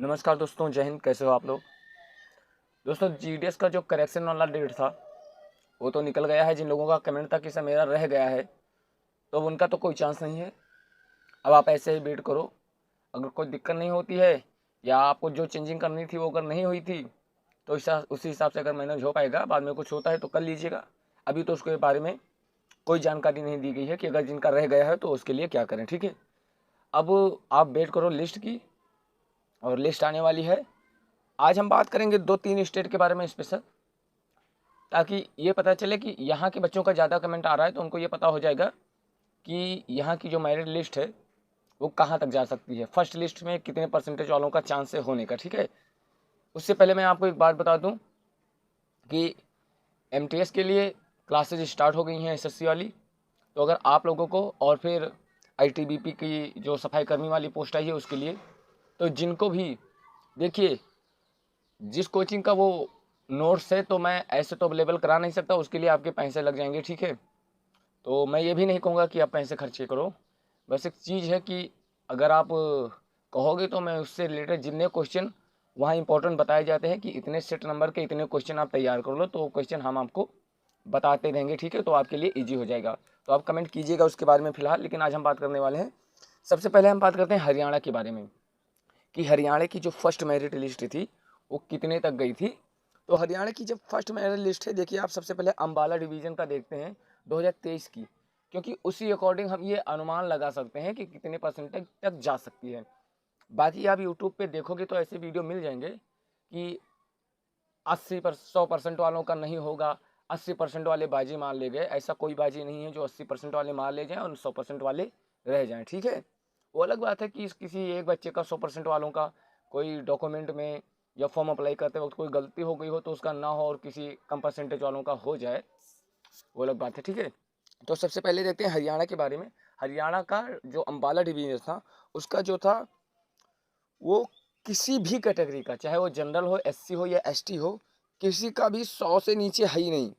नमस्कार दोस्तों, जय हिंद। कैसे हो आप लोग। दोस्तों, जीडीएस का जो करेक्शन वाला डेट था वो तो निकल गया है। जिन लोगों का कमेंट था कि सर मेरा रह गया है, तो अब उनका तो कोई चांस नहीं है। अब आप ऐसे ही वेट करो। अगर कोई दिक्कत नहीं होती है या आपको जो चेंजिंग करनी थी वो अगर नहीं हुई थी तो उसी हिसाब से अगर मैनेज हो पाएगा। बाद में कुछ होता है तो कर लीजिएगा। अभी तो उसके बारे में कोई जानकारी नहीं दी गई है कि अगर जिनका रह गया है तो उसके लिए क्या करें। ठीक है, अब आप वेट करो लिस्ट की, और लिस्ट आने वाली है। आज हम बात करेंगे 2-3 स्टेट के बारे में स्पेशल, ताकि ये पता चले कि यहाँ के बच्चों का ज़्यादा कमेंट आ रहा है तो उनको ये पता हो जाएगा कि यहाँ की जो मेरिट लिस्ट है वो कहाँ तक जा सकती है, फर्स्ट लिस्ट में कितने परसेंटेज वालों का चांस है होने का। ठीक है, उससे पहले मैं आपको एक बात बता दूं कि एमटीएस के लिए क्लासेज स्टार्ट हो गई हैं, एसएससी वाली। तो अगर आप लोगों को, और फिर आईटीबीपी की जो सफाई कर्मी वाली पोस्ट आई है उसके लिए, तो जिनको भी देखिए जिस कोचिंग का वो नोट्स है तो मैं ऐसे तो अवेलेबल करा नहीं सकता, उसके लिए आपके पैसे लग जाएंगे। ठीक है, तो मैं ये भी नहीं कहूँगा कि आप पैसे खर्चे करो। बस एक चीज़ है कि अगर आप कहोगे तो मैं उससे रिलेटेड जितने क्वेश्चन वहाँ इंपॉर्टेंट बताए जाते हैं कि इतने सेट नंबर के इतने क्वेश्चन आप तैयार कर लो, तो क्वेश्चन हम आपको बताते रहेंगे। ठीक है, तो आपके लिए ईजी हो जाएगा। तो आप कमेंट कीजिएगा उसके बारे में फ़िलहाल। लेकिन आज हम बात करने वाले हैं, सबसे पहले हम बात करते हैं हरियाणा के बारे में कि हरियाणा की जो फर्स्ट मेरिट लिस्ट थी वो कितने तक गई थी। तो हरियाणा की जब फर्स्ट मेरिट लिस्ट है, देखिए आप सबसे पहले अम्बाला डिवीज़न का देखते हैं 2023 की, क्योंकि उसी अकॉर्डिंग हम ये अनुमान लगा सकते हैं कि कितने परसेंटेज तक जा सकती है। बाकी आप यूट्यूब पे देखोगे तो ऐसे वीडियो मिल जाएंगे कि 100% वालों का नहीं होगा, 80% वाले बाजी मार ले गए। ऐसा कोई बाजी नहीं है जो 80% वाले मार ले जाएं और 100% वाले रह जाएं। ठीक है, वो अलग बात है कि किसी एक बच्चे का 100% वालों का कोई डॉक्यूमेंट में या फॉर्म अप्लाई करते वक्त कोई गलती हो गई हो तो उसका ना हो, और किसी कम परसेंटेज वालों का हो जाए, वो अलग बात है। ठीक है, तो सबसे पहले देखते हैं हरियाणा के बारे में। हरियाणा का जो अम्बाला डिवीजन था उसका जो था वो किसी भी कैटेगरी का, चाहे वो जनरल हो, एससी हो या एसटी हो, किसी का भी 100 से नीचे है ही नहीं।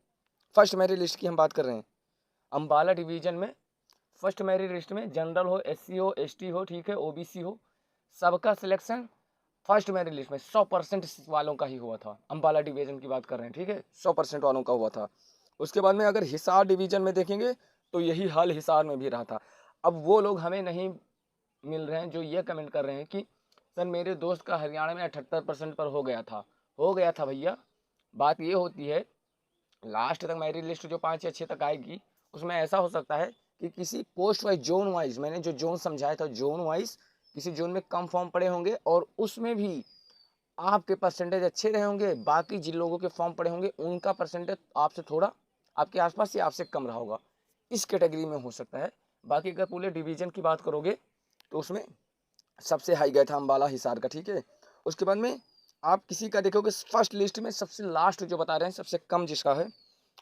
फर्स्ट मेरिट लिस्ट की हम बात कर रहे हैं। अम्बाला डिवीजन में फर्स्ट मेरिट लिस्ट में जनरल हो, एससी हो, एसटी हो, ठीक है, ओबीसी हो, सबका सिलेक्शन फर्स्ट मेरिट लिस्ट में 100% वालों का ही हुआ था। अम्बाला डिवीजन की बात कर रहे हैं। ठीक है, 100% वालों का हुआ था। उसके बाद में अगर हिसार डिवीजन में देखेंगे तो यही हाल हिसार में भी रहा था। अब वो लोग हमें नहीं मिल रहे हैं जो ये कमेंट कर रहे हैं कि सर मेरे दोस्त का हरियाणा में 78% पर हो गया था। हो गया था भैया, बात ये होती है लास्ट तक मेरिट लिस्ट जो 5 या 6 तक आएगी उसमें ऐसा हो सकता है कि किसी पोस्ट वाइज, जोन वाइज, मैंने जो जोन समझाया था, जोन वाइज किसी जोन में कम फॉर्म पड़े होंगे और उसमें भी आपके परसेंटेज अच्छे रहे होंगे। बाकी जिन लोगों के फॉर्म पड़े होंगे उनका परसेंटेज आपसे थोड़ा, आपके आसपास या आपसे कम रहा होगा। इस कैटेगरी में हो सकता है। बाकी अगर पूरे डिवीजन की बात करोगे तो उसमें सबसे हाई गया था अम्बाला हिसार का। ठीक है, उसके बाद में आप किसी का देखोगे फर्स्ट लिस्ट में सबसे लास्ट जो बता रहे हैं सबसे कम जिसका है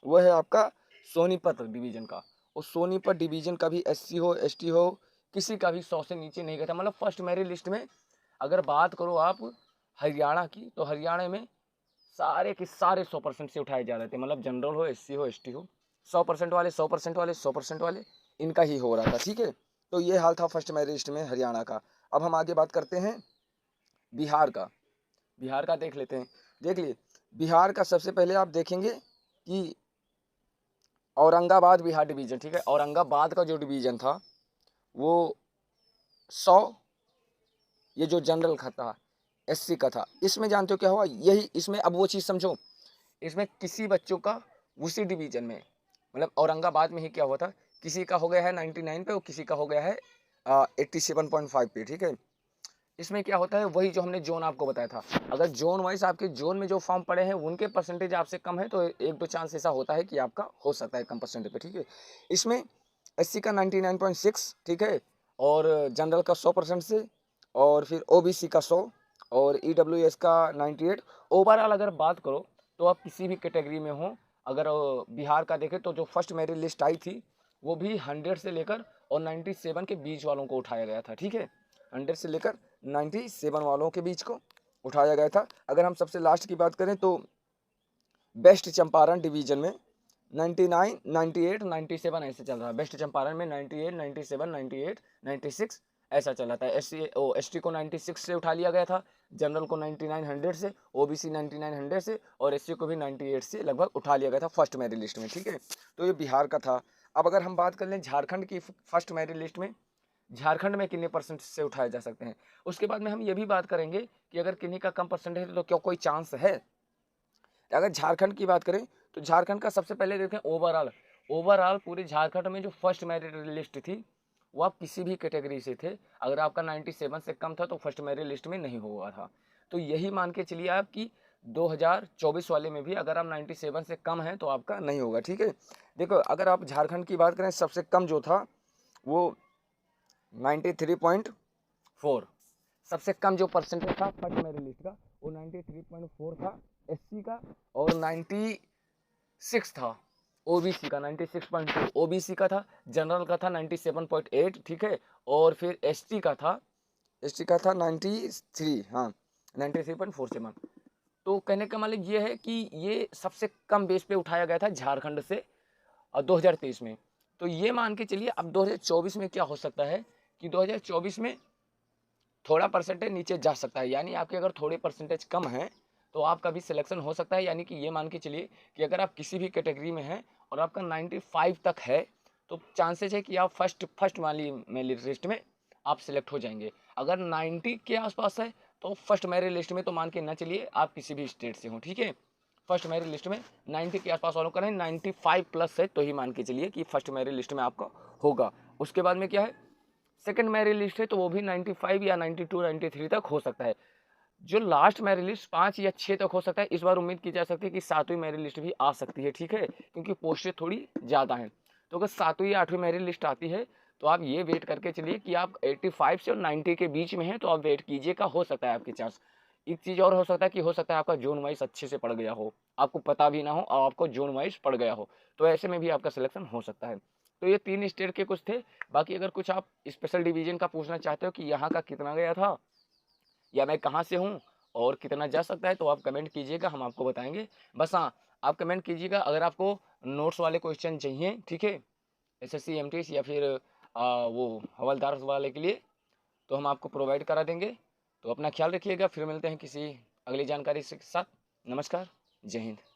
वो है आपका सोनीपत डिवीजन का। और सोनीपत डिवीजन का भी एससी हो, एसटी हो, किसी का भी 100 से नीचे नहीं गया था। मतलब फर्स्ट मेरिट लिस्ट में अगर बात करो आप हरियाणा की, तो हरियाणा में सारे के सारे 100% से उठाए जा रहे थे। मतलब जनरल हो, एससी हो, एसटी हो, 100% वाले, 100% वाले, 100% वाले, इनका ही हो रहा था। ठीक है, तो ये हाल था फर्स्ट मेरिट लिस्ट में हरियाणा का। अब हम आगे बात करते हैं बिहार का। बिहार का देख लेते हैं। देख लिए बिहार का सबसे पहले आप देखेंगे कि औरंगाबाद बिहार डिवीजन। ठीक है, औरंगाबाद का जो डिवीजन था वो 100, ये जो जनरल का था, एससी का था। इसमें जानते हो क्या हुआ, यही इसमें अब वो चीज़ समझो, इसमें किसी बच्चों का उसी डिवीजन में, मतलब औरंगाबाद में ही क्या हुआ था, किसी का हो गया है 99 पे और किसी का हो गया है 87.5 पे। ठीक है, इसमें क्या होता है, वही जो हमने जोन आपको बताया था। अगर जोन वाइज आपके जोन में जो फॉर्म पड़े हैं उनके परसेंटेज आपसे कम है तो एक दो चांस ऐसा होता है कि आपका हो सकता है कम परसेंटेज पे। ठीक है, इसमें एससी का 99.6, ठीक है, और जनरल का 100% से, और फिर ओबीसी का 100, और ईडब्ल्यूएस का 98। ओवरऑल अगर बात करो तो आप किसी भी कैटेगरी में हो, अगर बिहार का देखें तो जो फर्स्ट मेरिट लिस्ट आई थी वो भी 100 से लेकर और 97 के बीच वालों को उठाया गया था। ठीक है, 100 से लेकर 97 वालों के बीच को उठाया गया था। अगर हम सबसे लास्ट की बात करें तो बेस्ट चंपारण डिवीजन में 99, 98, 97 ऐसे चल रहा है। बेस्ट चंपारण में 98, 97, 98, 96 ऐसा चला था। एसटी को 96 से उठा लिया गया था, जनरल को 9900 से, ओबीसी 9900 से और एससी को भी 98 से लगभग उठा लिया गया था फर्स्ट मेरिट लिस्ट में, ठीक है। तो ये बिहार का था। अब अगर हम बात कर लें झारखंड की फर्स्ट मेरिट लिस्ट में, झारखंड में कितने परसेंट से उठाए जा सकते हैं, उसके बाद में हम ये भी बात करेंगे कि अगर किन्हीं का कम परसेंट है तो क्या कोई चांस है। अगर झारखंड की बात करें तो झारखंड का सबसे पहले देखें ओवरऑल पूरे झारखंड में जो फर्स्ट मेरिट लिस्ट थी वो आप किसी भी कैटेगरी से थे, अगर आपका 97 से कम था तो फर्स्ट मेरिट लिस्ट में नहीं हुआ था। तो यही मान के चलिए आप कि 2024 वाले में भी अगर आप 97 से कम हैं तो आपका नहीं होगा, ठीक है। देखो अगर आप झारखंड की बात करें, सबसे कम जो था वो 93.4, सबसे कम जो परसेंटेज था फर्स्ट मेरिट लिस्ट का वो 93.4 था एससी का, और 96 था ओबीसी का, 96.2 ओबीसी का था, जनरल का था 97.8, ठीक है, और फिर एसटी का था 93, हाँ 93.47। तो कहने का मतलब ये है कि ये सबसे कम बेस पे उठाया गया था झारखंड से 2023 में। तो ये मान के चलिए अब 2024 में क्या हो सकता है कि 2024 में थोड़ा परसेंटेज नीचे जा सकता है, यानी आपके अगर थोड़े परसेंटेज कम हैं तो आपका भी सिलेक्शन हो सकता है। यानी कि ये मान के चलिए कि अगर आप किसी भी कैटेगरी में हैं और आपका 95 तक है तो चांसेस है कि आप फर्स्ट वाली मेरिट लिस्ट में आप सिलेक्ट हो जाएंगे। अगर 90 के आसपास है तो फर्स्ट मेरिट लिस्ट में तो मान के ना चलिए आप किसी भी स्टेट से हो, ठीक है। फर्स्ट मेरिट लिस्ट में 90 के आसपास वालों का नहीं, 95 प्लस है तो ही मान के चलिए कि फर्स्ट मेरिट लिस्ट में आपका होगा। उसके बाद में क्या है, सेकंड मेरिट लिस्ट है तो वो भी 95 या 92 93 तक हो सकता है। जो लास्ट मेरिट लिस्ट 5 या 6 तक हो सकता है। इस बार उम्मीद की जा सकती है कि 7वीं मेरिट लिस्ट भी आ सकती है, ठीक है, क्योंकि पोस्टें थोड़ी ज़्यादा हैं। तो अगर 7वीं या 8वीं मेरिट लिस्ट आती है तो आप ये वेट करके चलिए कि आप 85 से और 90 के बीच में हैं तो आप वेट कीजिएगा, हो सकता है आपके चांस। एक चीज़ और हो सकता है कि हो सकता है आपका जोन वाइज अच्छे से पड़ गया हो, आपको पता भी ना हो और आपको जोन वाइज पड़ गया हो, तो ऐसे में भी आपका सिलेक्शन हो सकता है। तो ये 3 स्टेट के कुछ थे। बाकी अगर कुछ आप स्पेशल डिवीजन का पूछना चाहते हो कि यहाँ का कितना गया था या मैं कहाँ से हूँ और कितना जा सकता है तो आप कमेंट कीजिएगा, हम आपको बताएंगे। बस हाँ, आप कमेंट कीजिएगा अगर आपको नोट्स वाले क्वेश्चन चाहिए, ठीक है, एसएससी एमटीएस या फिर वो हवलदार वाले के लिए, तो हम आपको प्रोवाइड करा देंगे। तो अपना ख्याल रखिएगा, फिर मिलते हैं किसी अगली जानकारी के साथ। नमस्कार, जय हिंद।